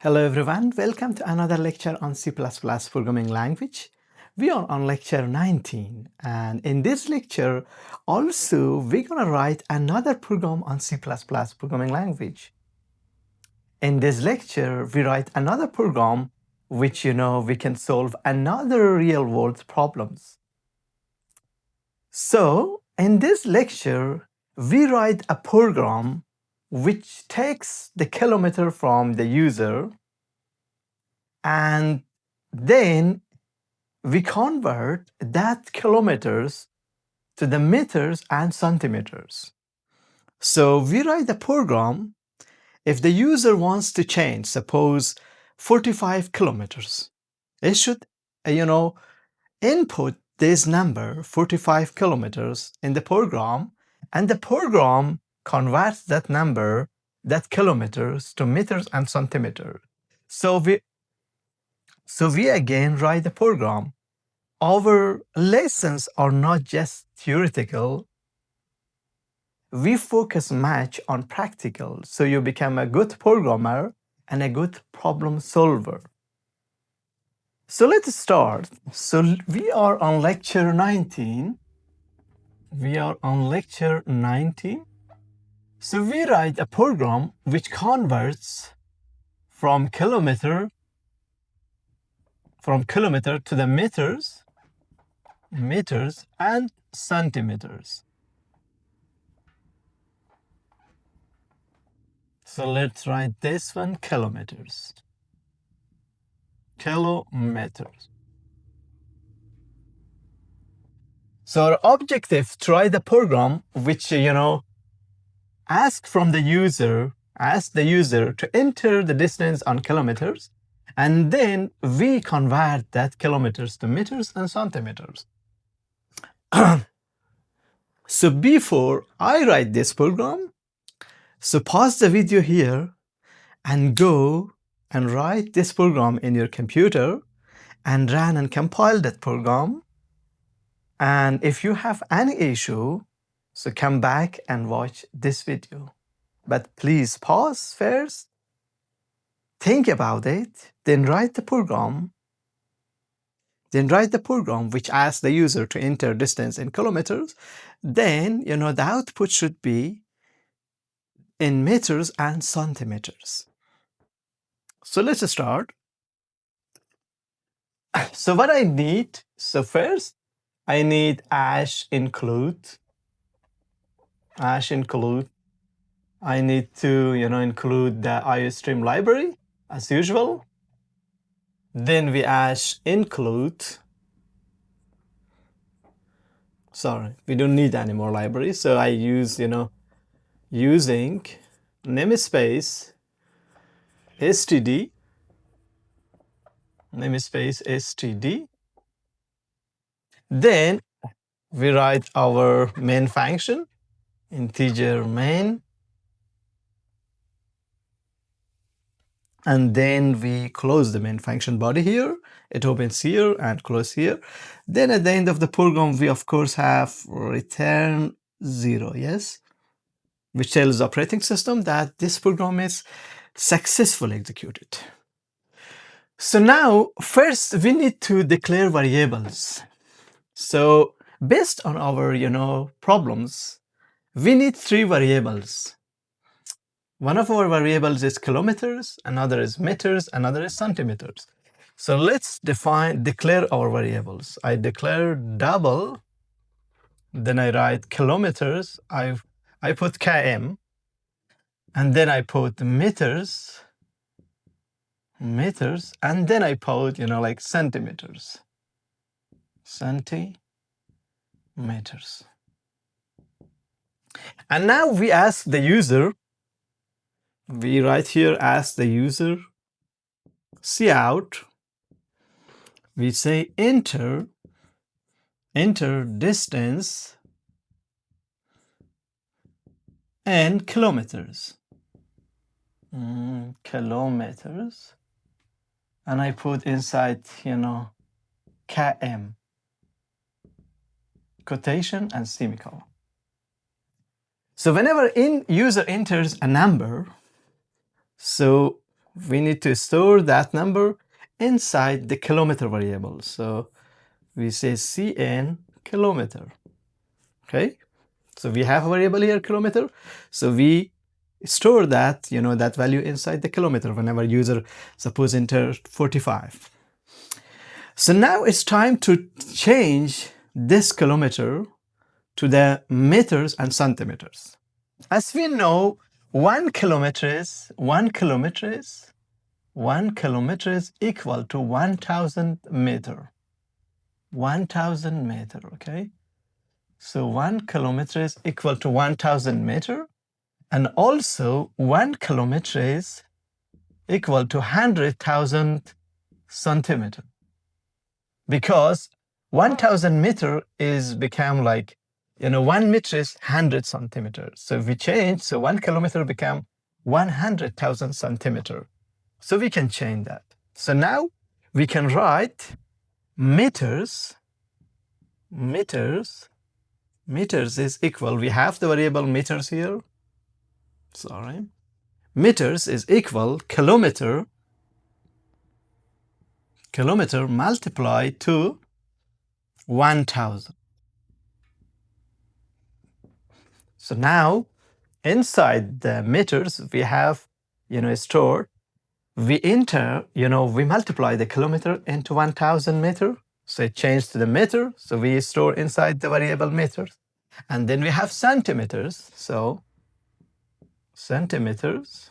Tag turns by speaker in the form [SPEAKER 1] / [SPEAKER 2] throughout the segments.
[SPEAKER 1] Hello everyone, welcome to another lecture on C++ programming language. We are on lecture 19, and in this lecture also we're going to write another program on C++ programming language. In this lecture we write another program which we can solve another real world problems. So in this lecture we write a program which takes the kilometer from the user, and then we convert that kilometers to the meters and centimeters. So we write the program. If the user wants to change, suppose 45 kilometers, it should, input this number 45 kilometers in the program, and the program converts that number, that kilometers, to meters and centimeters. So we again write the program. Our lessons are not just theoretical. We focus much on practical, so you become a good programmer and a good problem solver. So let's start. So we are on lecture 19. So we write a program which converts from kilometer to the meters and centimeters. So let's write this one, kilometers. So our objective to write the program which ask the user to enter the distance on kilometers, and then we convert that kilometers to meters and centimeters. So before I write this program, so pause the video here and go and write this program in your computer and run and compile that program. And if you have any issue, so come back and watch this video. But please pause first, think about it, then write the program. Which asks the user to enter distance in kilometers. Then, the output should be in meters and centimeters. So let's start. So what I need, so first I need #include. I need to, include the IOStream library as usual. Then we #include. Sorry, we don't need any more libraries. So I use, using namespace std. Then we write our main function, integer main. And then we close the main function body here. It opens here and close here. Then at the end of the program, we of course have return 0, yes? Which tells the operating system that this program is successfully executed. So now, first we need to declare variables. So based on our, problems, we need 3 variables. One of our variables is kilometers, another is meters, another is centimeters. So let's declare our variables. I declare double, then I write kilometers, I put km, and then I put meters, and then I put, like centimeters. And now we ask the user, we write here, ask the user, cout, we say enter distance and kilometers. And I put inside, km, quotation and semicolon. So whenever user enters a number, so we need to store that number inside the kilometer variable. So we say cn kilometer. Okay, so we have a variable here, kilometer. So we store that, that value inside the kilometer whenever user, suppose, enter 45. So now it's time to change this kilometer to the meters and centimeters. As we know, 1 kilometer is equal to 1,000 meter. 1,000 meter, okay? So 1 kilometer is equal to 1,000 meter. And also 1 kilometer is equal to 100,000 centimeter. Because 1,000 meter is become like, 1 meter is 100 centimeters. So if we change, so 1 kilometer become 100,000 centimeter. So we can change that. So now we can write meters is equal, we have the variable meters here. Sorry. Meters is equal kilometer multiplied to 1,000. So now inside the meters we have, stored, we enter, we multiply the kilometer into 1,000 meter. So it changed to the meter. So we store inside the variable meters. And then we have centimeters. So centimeters,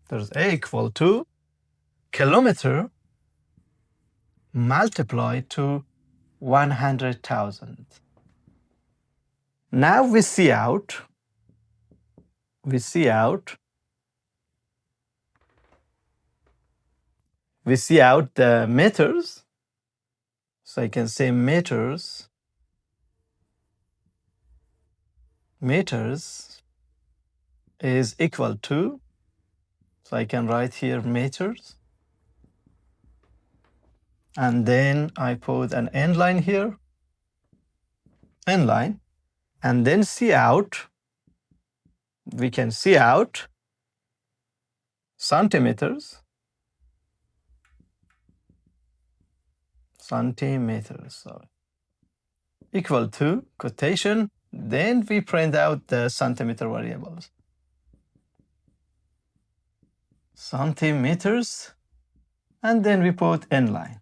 [SPEAKER 1] there's A equal to kilometer multiplied to 100,000. Now we see out the meters. So I can say meters is equal to, so I can write here meters. And then I put an end line here, end line, and then see out, we can see out centimeters, sorry, equal to quotation, then we print out the centimeter variables. Centimeters, and then we put end line.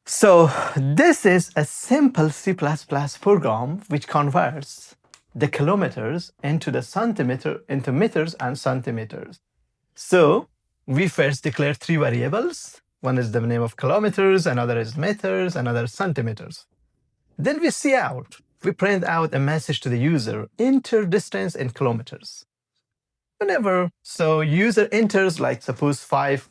[SPEAKER 1] So this is a simple C++ program which converts the kilometers into the centimeter, into meters and centimeters. So we first declare 3 variables. One is the name of kilometers, another is meters, another centimeters. Then we see out, we print out a message to the user, enter distance in kilometers. Whenever, so user enters like suppose 5.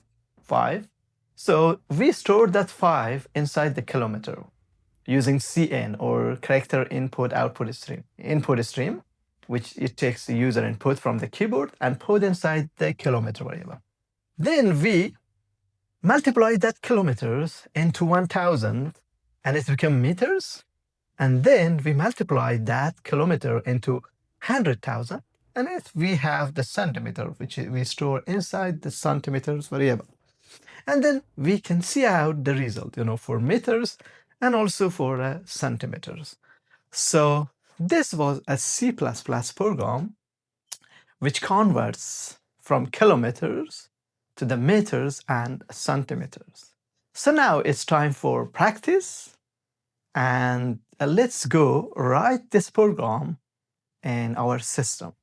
[SPEAKER 1] So we store that 5 inside the kilometer using CN, or character input output stream, which it takes the user input from the keyboard and put inside the kilometer variable. Then we multiply that kilometers into 1,000 and it becomes meters. And then we multiply that kilometer into 100,000 and we have the centimeter, which we store inside the centimeters variable. And then we can see out the result, for meters and also for centimeters. So this was a C++ program which converts from kilometers to the meters and centimeters. So now it's time for practice, and let's go write this program in our system.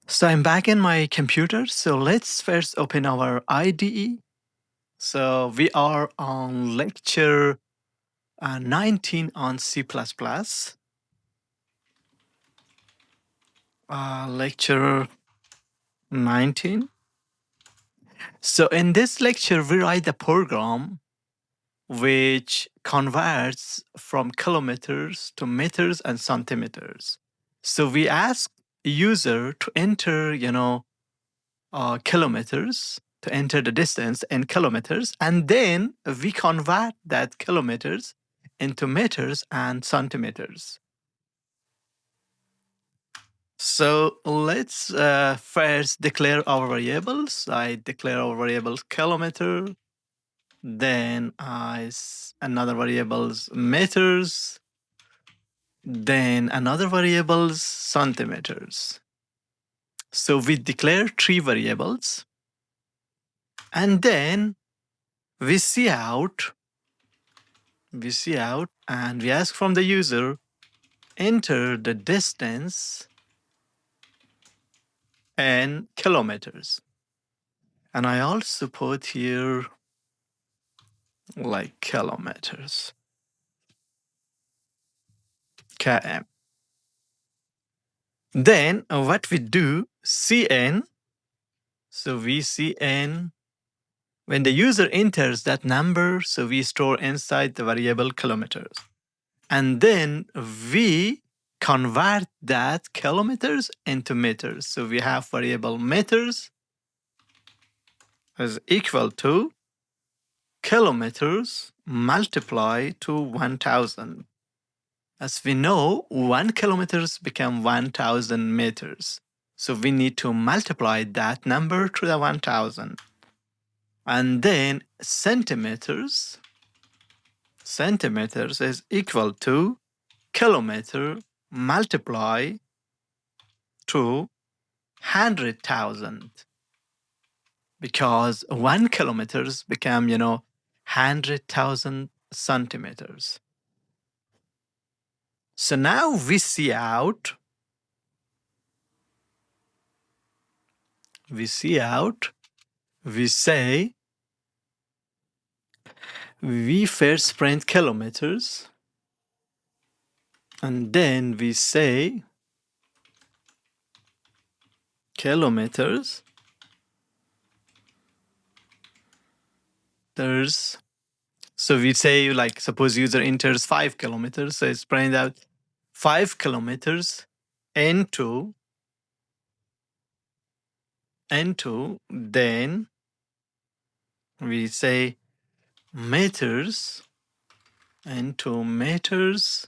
[SPEAKER 1] So I'm back in my computer. So let's first open our IDE. So we are on lecture 19 on C++. Lecture 19. So in this lecture, we write the program which converts from kilometers to meters and centimeters. So we ask user to enter, kilometers, to enter the distance in kilometers, and then we convert that kilometers into meters and centimeters. So let's first declare our variables. I declare our variables kilometer. Then another variables meters. Then another variables centimeters. So we declare three variables, and then we see out, and we ask from the user, enter the distance in kilometers. And I also put here like kilometers, km. Then what we do, cn, so we cn, when the user enters that number, so we store inside the variable kilometers. And then we convert that kilometers into meters. So we have variable meters is equal to kilometers multiplied to 1,000. As we know, 1 kilometers become 1,000 meters. So we need to multiply that number to the 1,000. And then centimeters is equal to kilometer multiply to 100,000. Because 1 kilometers become, 100,000 centimeters. So now we see out, we say, we first print kilometers, and then we say kilometers, so we say, like, suppose user enters 5 kilometers, so it's print out 5 kilometers into, then we say meters into meters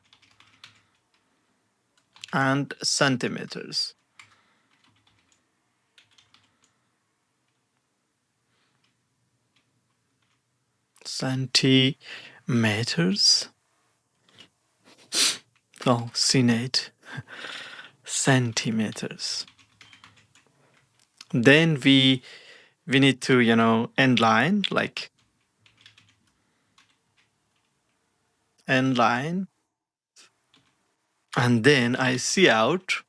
[SPEAKER 1] and centimeters. Centimeters. Oh, CNET. Centimeters. Then we need to, end line, like end line. And then I see out,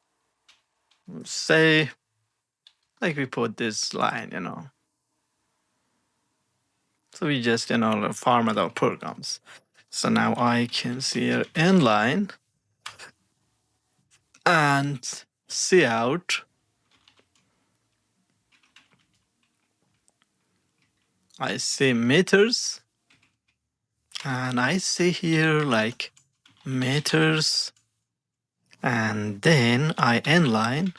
[SPEAKER 1] say, like we put this line, So we just, format our programs. So now I can see here end line and see out. I say meters, and I say here like meters, and then I inline,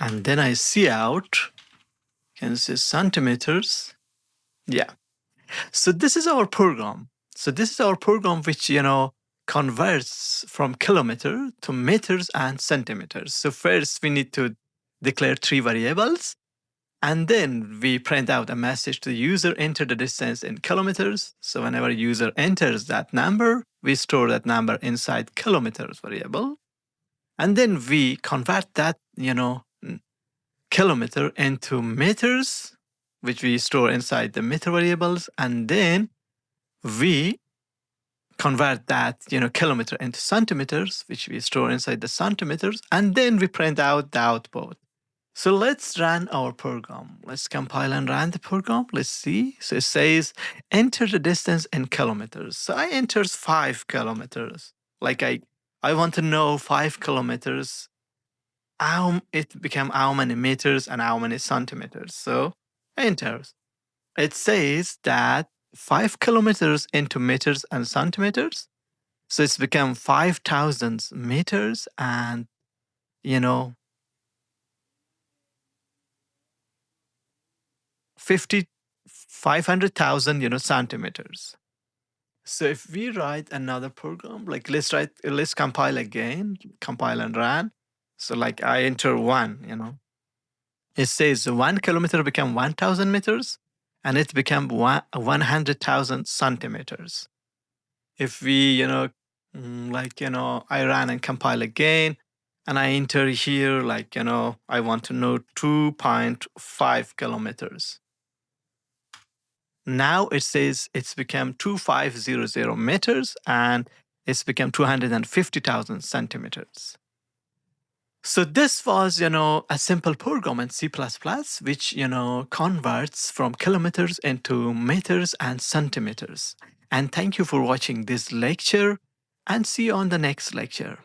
[SPEAKER 1] and then I see out, can say centimeters. Yeah. So this is our program. Which, converts from kilometer to meters and centimeters. So first we need to declare three variables. And then we print out a message to the user, enter the distance in kilometers. So whenever user enters that number, we store that number inside kilometers variable. And then we convert that, kilometer into meters, which we store inside the meter variables. And then we convert that, kilometer into centimeters, which we store inside the centimeters. And then we print out the output. So let's run our program. Let's compile and run the program. Let's see. So it says, enter the distance in kilometers. So I enters 5 kilometers. Like I want to know 5 kilometers, how it became how many meters and how many centimeters. So enters. It says that 5 kilometers into meters and centimeters. So it's become 5,000 meters and, 500,000, centimeters. So if we write another program, like let's compile again, compile and run. So like I enter 1, it says 1 kilometer become 1,000 meters, and it become 100,000 centimeters. If we, I run and compile again, and I enter here, I want to know 2.5 kilometers. Now it says it's become 2,500 meters, and it's become 250,000 centimeters. So this was, a simple program in C++, which, converts from kilometers into meters and centimeters. And thank you for watching this lecture, and see you on the next lecture.